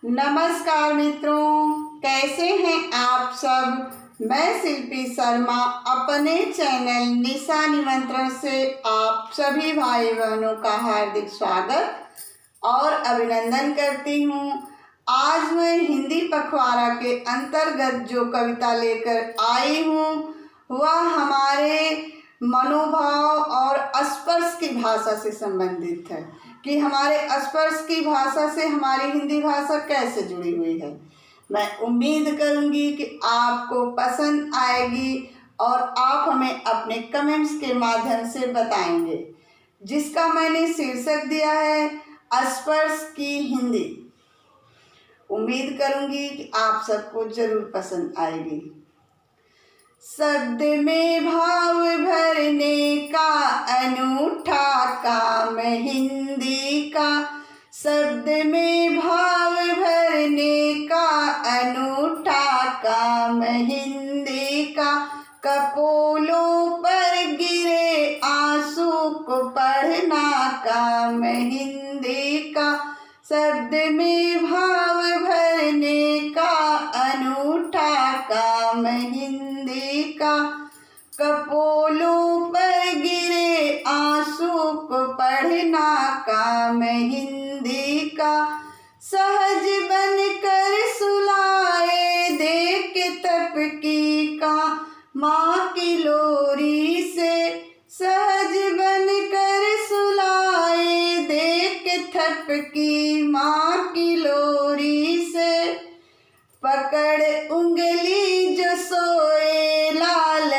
नमस्कार मित्रों, कैसे हैं आप सब। मैं शिल्पी शर्मा अपने चैनल निशा निमंत्रण से आप सभी भाई बहनों का हार्दिक स्वागत और अभिनंदन करती हूँ। आज मैं हिंदी पखवाड़ा के अंतर्गत जो कविता लेकर आई हूँ वह हमारे मनोभाव और स्पर्श की भाषा से संबंधित है कि हमारे स्पर्श की भाषा से हमारी हिंदी भाषा कैसे जुड़ी हुई है। मैं उम्मीद करूंगी कि आपको पसंद आएगी और आप हमें अपने कमेंट्स के माध्यम से बताएंगे, जिसका मैंने शीर्षक दिया है स्पर्श की हिंदी। उम्मीद करूंगी कि आप सबको जरूर पसंद आएगी। शब्द में भाव भरने का अनूठा काम हिंदी का, शब्द में भाव भरने का अनूठा काम हिंदी का। कपोलों पर गिरे आंसू को पढ़ना काम हिंदी का, शब्द में भाव भरने का अनूठा काम हिंदी का। कपोलों पर गिरे आंसू को पढ़ना काम हिंदी का। सहज बनकर सुलाए देख तपकी का माँ की लोरी से, सहज बनकर सुलाए देख थपकी माँ की लोरी से। पकड़ उंगली जो सोए लाल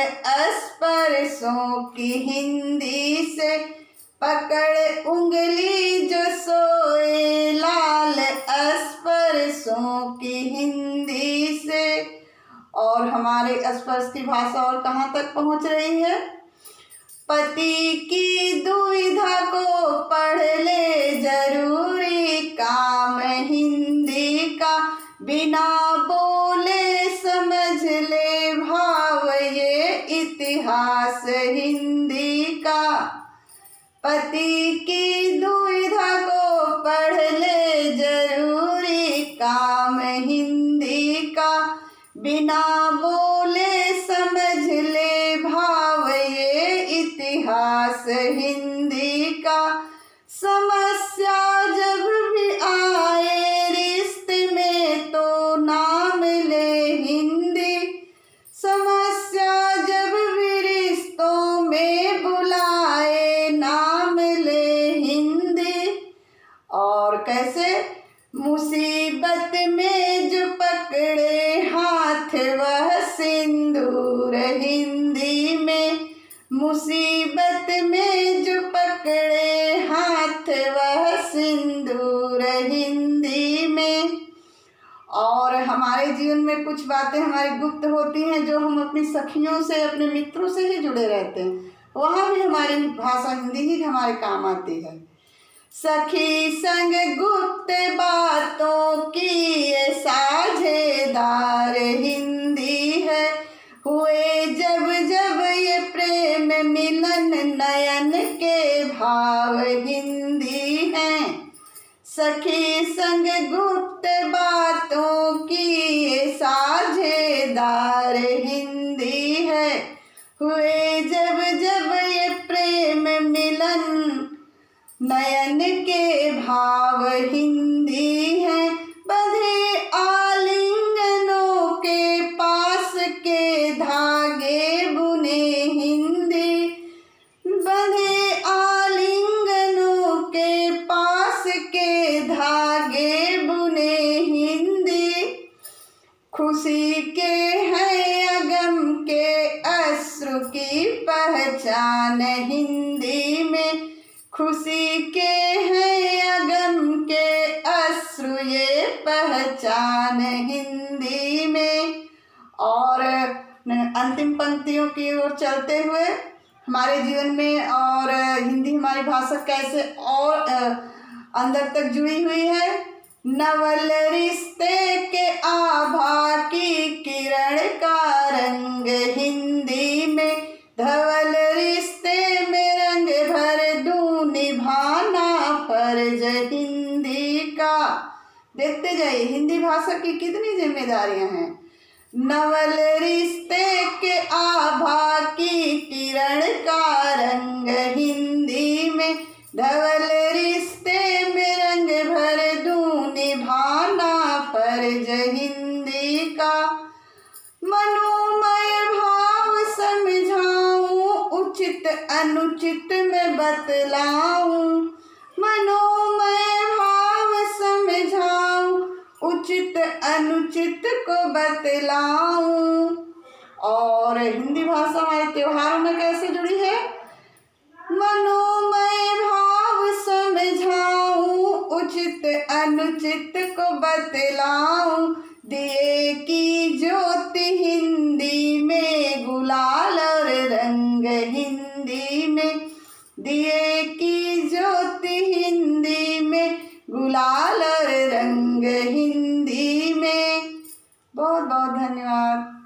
स्पर्शों की हिंदी से, पकड़ उंगली जो सोए लाल स्पर्शों की हिंदी से। और हमारे स्पर्श की भाषा और कहाँ तक पहुँच रही है। पति की दुविधा को पढ़ ले जरूरी काम हिंदी का, बिना बोले समझ ले भाव ये इतिहास हिंदी का। पति की दुविधा को पढ़ ले जरूरी काम हिंदी का, बिना बोले समझ ले भाव ये इतिहास हिंदी का। समस्या जब भी आए रिश्ते में तो नाम ले हिंदी, समस्या जब भी रिश्तों में बुलाए नाम ले हिंदी। और कैसे। मुसीबत में जो पकड़े हाथ वह सिंदूर हिंदी में, मुसीबत में जो पकड़े हाथ वह सिंदूर हिंदी में। और हमारे जीवन में कुछ बातें हमारी गुप्त होती हैं जो हम अपनी सखियों से अपने मित्रों से ही जुड़े रहते हैं, वहाँ भी हमारी भाषा हिंदी ही हमारे काम आती है। सखी संग गुप्त बातों की ये साझेदार हिंदी है, हुए जब जब ये प्रेम मिलन नयन के भाव हिंदी हैं। सखी संग गुप्त बातों की ये साझेदार हिंदी है, हुए जब जब ये प्रेम मिलन नयन के भाव हिंदी है। बंधे आलिंगनों के पास के धागे बुने हिंदी, बंधे आलिंगनों के पास के धागे बुने हिंदी। खुशी के हैं या गम के अश्रु की पहचान हिंदी में, खुशी के हैं या गम के अश्रु ये पहचान हिंदी में। और अंतिम पंक्तियों की ओर चलते हुए हमारे जीवन में और हिंदी हमारी भाषा कैसे और अंदर तक जुड़ी हुई है। नवल रिश्ते के आभा की किरण का रंग हिंदी में, धवल रिश्ते में रंग भर दूं निभाना फर्ज हिंदी का। देखते देखते जाइए हिंदी भाषा की कितनी जिम्मेदारियां हैं। नवल रिश्ते के आभा की किरण का रंग हिंदी में, धवल रिश्ते में रंग भर दूं निभाना फर्ज हिंदी का। मनोमय भाव समझाऊं उचित अनुचित में बतलाऊं, मनोमय भाव समझाऊं उचित अनुचित को बतलाऊं। और हिंदी भाषा हमारे त्योहारों में कैसे जुड़ी है? मनोमय भाव समझाऊं उचित अनुचित को बतलाऊं, दिए की ज्योति हिंदी में गुलाल और रंग हिंदी में, दिए की ज्योति हिंदी में गुलाल और रंग हिंदी में। बहुत बहुत धन्यवाद।